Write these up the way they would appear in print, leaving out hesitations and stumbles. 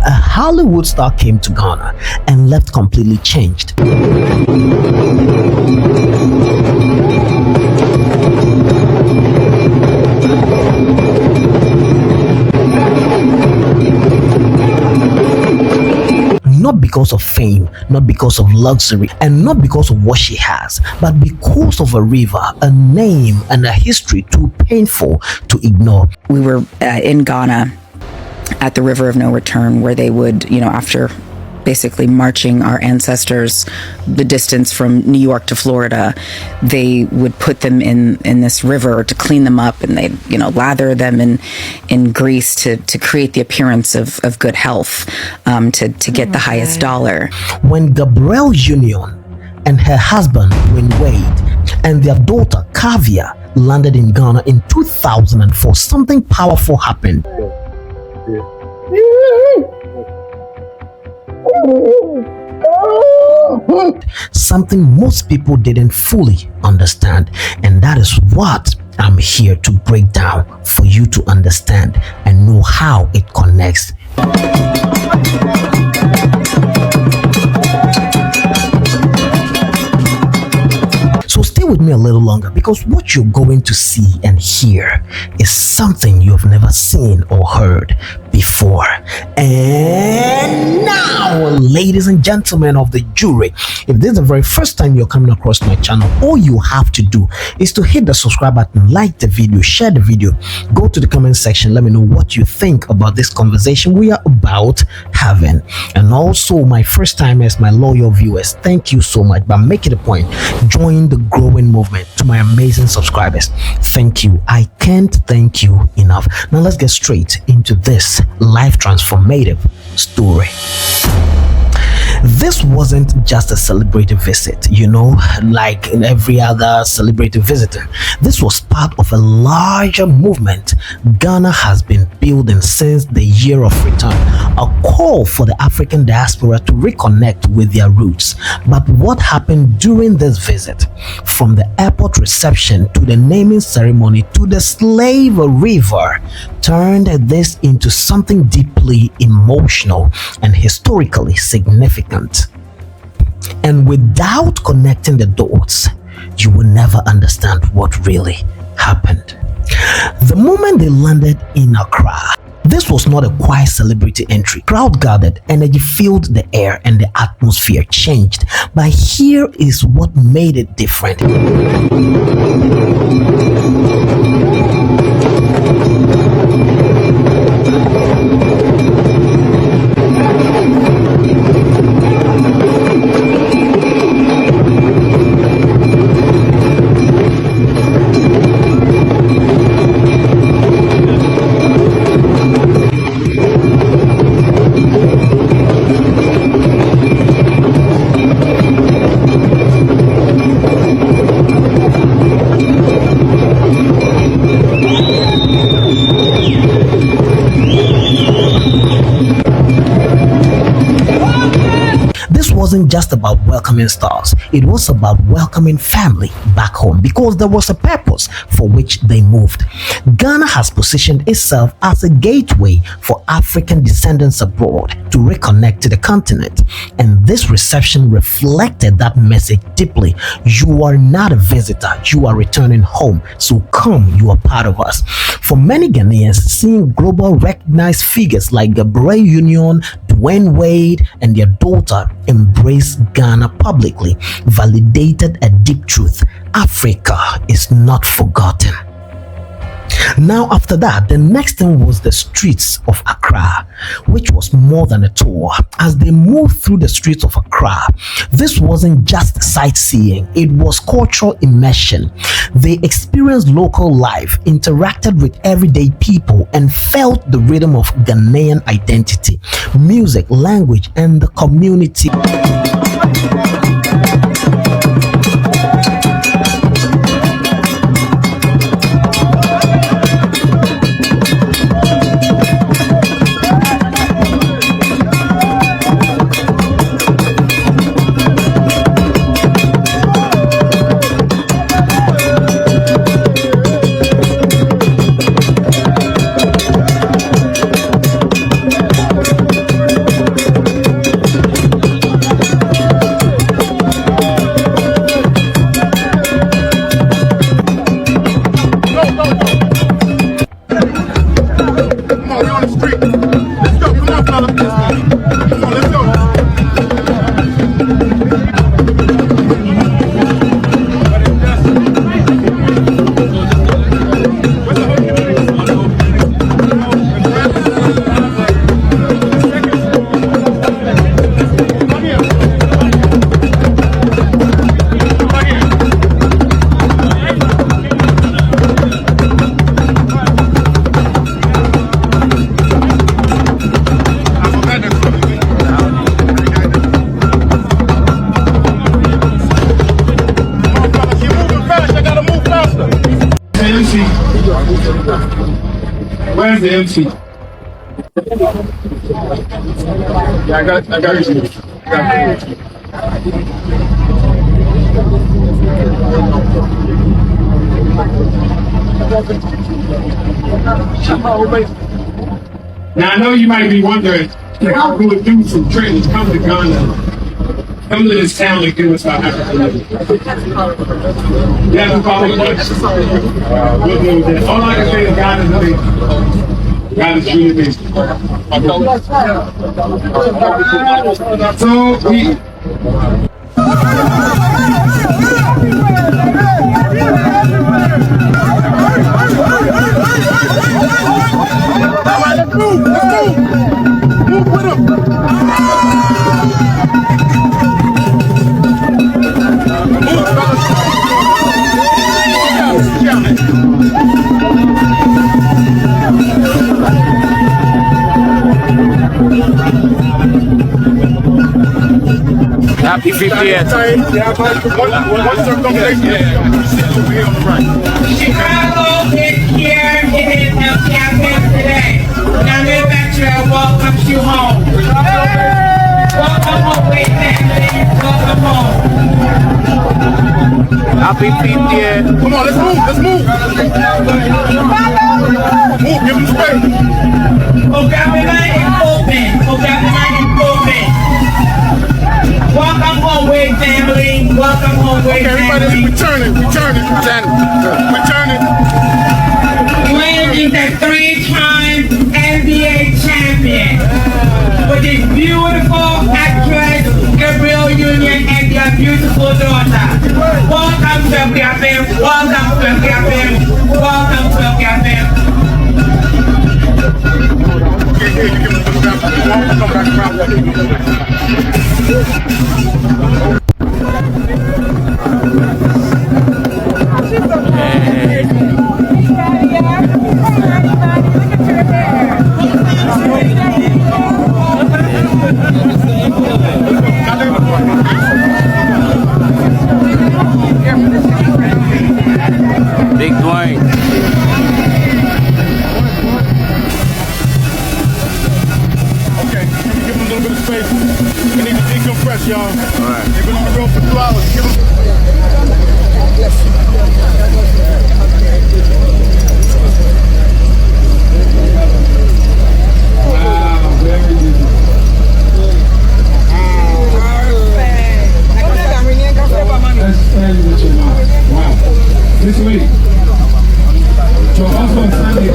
a Hollywood star came to Ghana and left completely changed. Not because of fame, not because of luxury, and not because of what she has, but because of a river, a name, and a history too painful to ignore. We were in Ghana at the River of No Return, where they would, after basically marching our ancestors the distance from New York to Florida, they would put them in this river to clean them up, and they'd lather them in grease to create the appearance of good health, to get the highest dollar. When Gabrielle Union and her husband Dwyane Wade and their daughter Kavia landed in Ghana in 2004, something powerful happened. Something most people didn't fully understand, and that is what I'm here to break down for you to understand and know how it connects. So stay with me a little longer, because what you're going to see and hear is something you've never seen or heard before. And now, ladies and gentlemen of the jury, if this is the very first time you're coming across my channel, all you have to do is to hit the subscribe button, like the video, share the video, go to the comment section, let me know what you think about this conversation we are about having. And also, my first timers, my loyal viewers, thank you so much. But make it a point, join the growing movement. To my amazing subscribers, thank you. I can't thank you enough. Now let's get straight into this life transformative story. This wasn't just a celebrity visit, like in every other celebrity visitor. This was part of a larger movement Ghana has been building since the year of return, a call for the African diaspora to reconnect with their roots. But what happened during this visit, from the airport reception to the naming ceremony to the slave river, turned this into something deeply emotional and historically significant. And without connecting the dots, you will never understand what really happened. The moment they landed in Accra, this was not a quiet celebrity entry. Crowd gathered, energy filled the air, and the atmosphere changed. But here is what made it different. Wasn't just about welcoming stars, it was about welcoming family back home, because there was a purpose for which they moved. Ghana has positioned itself as a gateway for African descendants abroad to reconnect to the continent, and this reception reflected that message deeply. You are not a visitor, you are returning home, so come, you are part of us. For many Ghanaians, seeing global recognized figures like Gabrielle Union, Dwyane Wade, and their daughter embrace Ghana publicly validated a deep truth: Africa is not forgotten. Now, after that, the next thing was the streets of Accra, which was more than a tour. As they moved through the streets of Accra, this wasn't just sightseeing, it was cultural immersion. They experienced local life, interacted with everyday people, and felt the rhythm of Ghanaian identity, music, language, and the community. Where's the MC? Yeah, I got you. Now I know you might be wondering, how do we do some training? Come to Ghana. Come to this town and give us our African. Yeah, no problem. We'll do that. All I can say is God is amazing. God is truly amazing. So we. Let's move with him. Happy 50th. Chicago is here in its campaign today. Now, manufacturer welcomes you home. Welcome home, wait, family. Welcome home. Happy 50th. Come on, let's move. Move, give him space. Vocabulary is open. Welcome home, wait, family. Welcome home, wait, family. Returning. Dwyane is a 3-time NBA champion with his beautiful actress Gabrielle Union and their beautiful daughter. Welcome to Accra fam. Welcome to Accra fam. Welcome to Accra fam. Big Dwyane. Okay, give him a little bit of space. We need to decompress, y'all. All right. They've been on the road for 2 hours. Give him. Wow, very good. Wow. This week. So also on Sunday,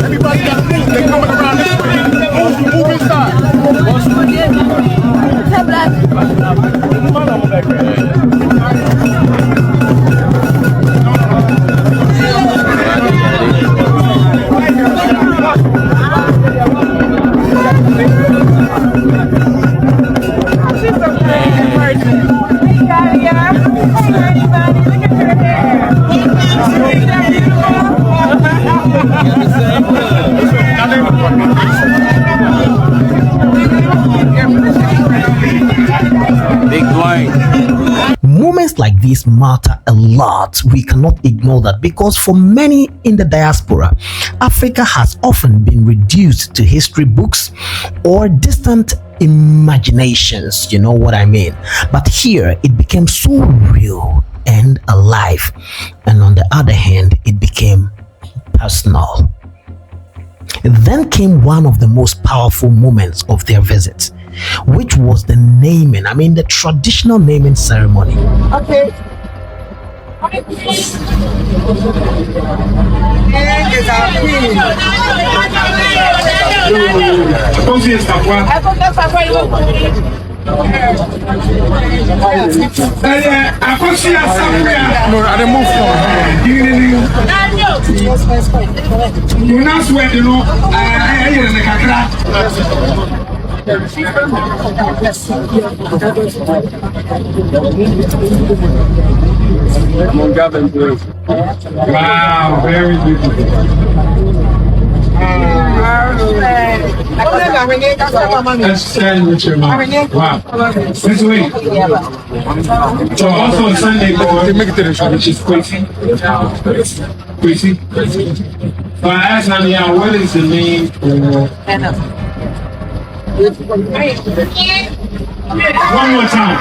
Everybody got to move. They're coming Big Dwyane. Moments like these matter a lot. We cannot ignore that because for many in the diaspora, Africa has often been reduced to history books or distant imaginations. You know what I mean? But here it became so real and alive. And on the other hand, it became personal. Then came one of the most powerful moments of their visit, which was the naming, the traditional naming ceremony. Okay. No, I didn't move from. You not sweat, you know. I in the Accra. Wow, very beautiful. That's sad with your mom. Wow. This way. So also on Sunday, boy, which is Quincy. Quincy. So I asked Nanya, what is the name for... One more time.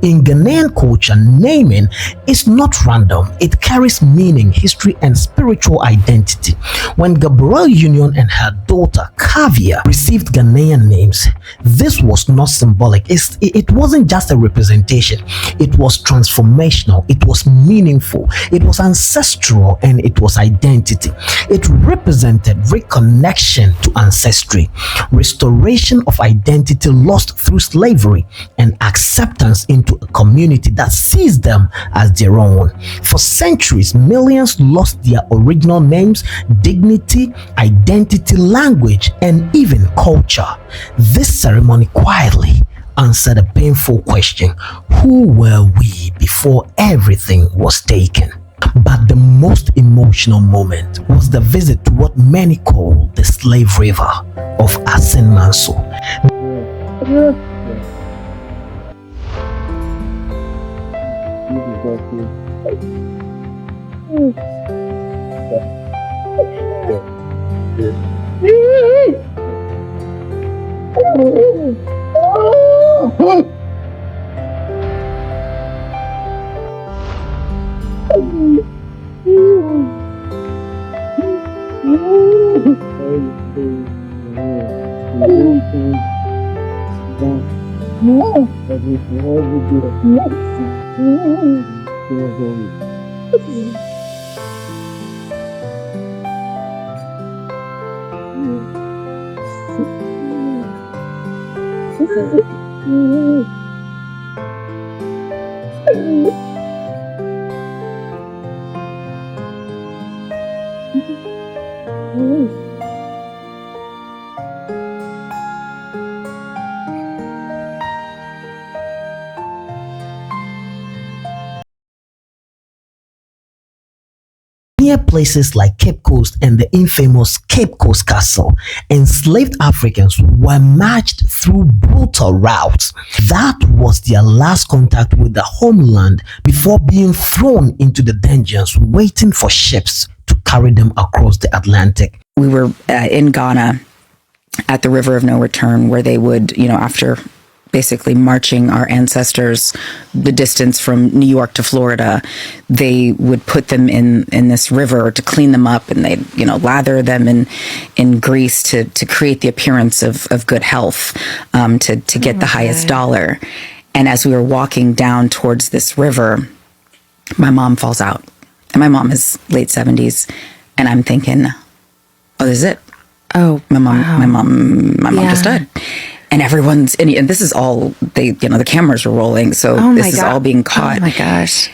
In Ghanaian culture, naming is not random. It carries meaning, history, and spiritual identity. When Gabrielle Union and her daughter Kavia received Ghanaian names, this was not symbolic. It wasn't just a representation. It was transformational. It was meaningful. It was ancestral, and it was identity. It represented reconnection to ancestry, restoration of identity lost through slavery, and acceptance into a community that sees them as their own. For centuries, millions lost their original names, dignity, identity, language, and even culture. This ceremony quietly answered a painful question: who were we before everything was taken? But the most emotional moment was the visit to what many call the slave river of Asin Manso. Near places like Cape Coast and the infamous Cape Coast Castle, enslaved Africans were marched through brutal routes. That was their last contact with the homeland before being thrown into the dungeons waiting for ships to carry them across the Atlantic. We were in Ghana at the River of No Return, where they would, after basically marching our ancestors the distance from New York to Florida, they would put them in this river to clean them up, and they'd, lather them in grease to create the appearance of good health, to get the highest dollar. And as we were walking down towards this river, my mom falls out. And my mom is late 70s. And I'm thinking, oh, this is it. Oh, my mom just died. And everyone's, and this is all, the cameras were rolling. So this is all being caught. Oh my gosh.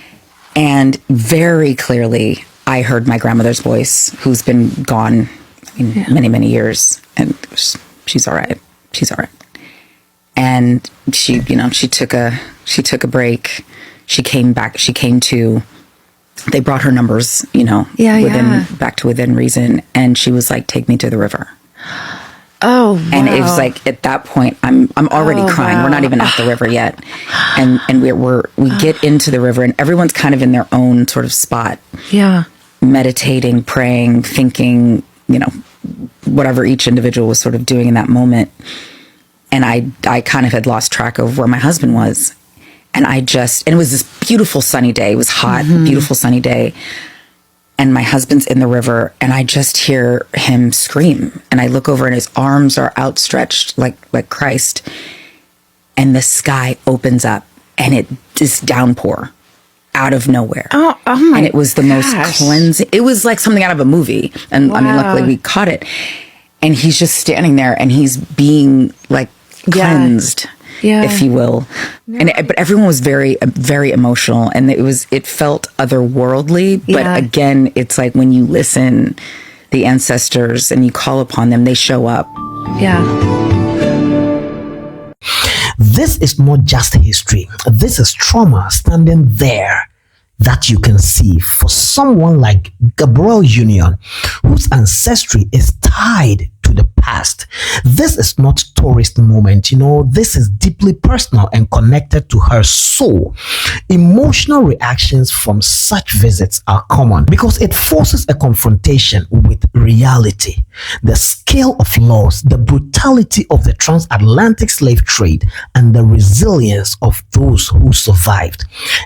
And very clearly, I heard my grandmother's voice, who's been gone many, many years. And she's all right. She's all right. And she took a break. She came back. She came to, they brought her numbers, back to within reason. And she was like, take me to the river. Oh, wow. And it was like, at that point, I'm already crying. Wow. We're not even at the river yet. And we get into the river, and everyone's kind of in their own sort of spot. Yeah. Meditating, praying, thinking, whatever each individual was sort of doing in that moment. And I kind of had lost track of where my husband was. And it was this beautiful sunny day. It was hot, beautiful sunny day. And my husband's in the river, and I just hear him scream. And I look over, and his arms are outstretched like Christ. And the sky opens up, and it is downpour out of nowhere. Oh my! And it was the most cleansing. It was like something out of a movie. And I mean, luckily we caught it. And he's just standing there, and he's being like cleansed. Yeah. If you will. Yeah. But everyone was very, very emotional, and it felt otherworldly. But again, it's like when you listen, the ancestors, and you call upon them, they show up. Yeah. This is not just history. This is trauma standing there that you can see for someone like Gabrielle Union, whose ancestry is tied to the past. This is not tourist moment, this is deeply personal and connected to her soul. Emotional reactions from such visits are common because it forces a confrontation with reality. The scale of loss, the brutality of the transatlantic slave trade, and the resilience of those who survived.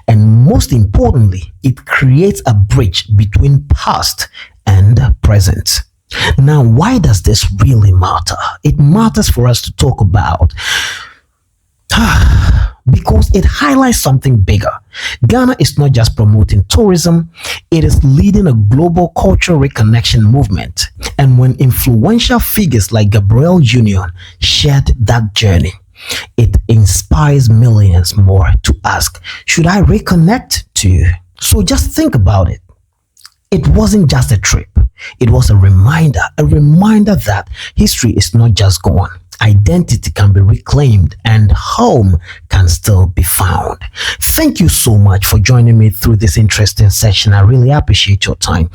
And most importantly, it creates a bridge between past and present. Now, why does this really matter? It matters for us to talk about because it highlights something bigger. Ghana is not just promoting tourism, it is leading a global cultural reconnection movement. And when influential figures like Gabrielle Union shared that journey, it inspires millions more to ask, should I reconnect to you? So just think about it. It wasn't just a trip. It was a reminder that history is not just gone. Identity can be reclaimed and home can still be found. Thank you so much for joining me through this interesting session. I really appreciate your time.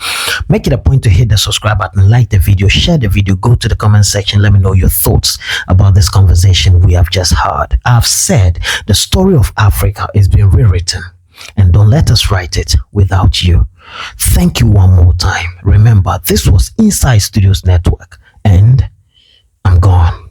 Make it a point to hit the subscribe button, like the video, share the video, go to the comment section, let me know your thoughts about this conversation we have just had. I've said the story of Africa is being rewritten, and don't let us write it without you. Thank you one more time. Remember, this was Inside Studios Network, and I'm gone.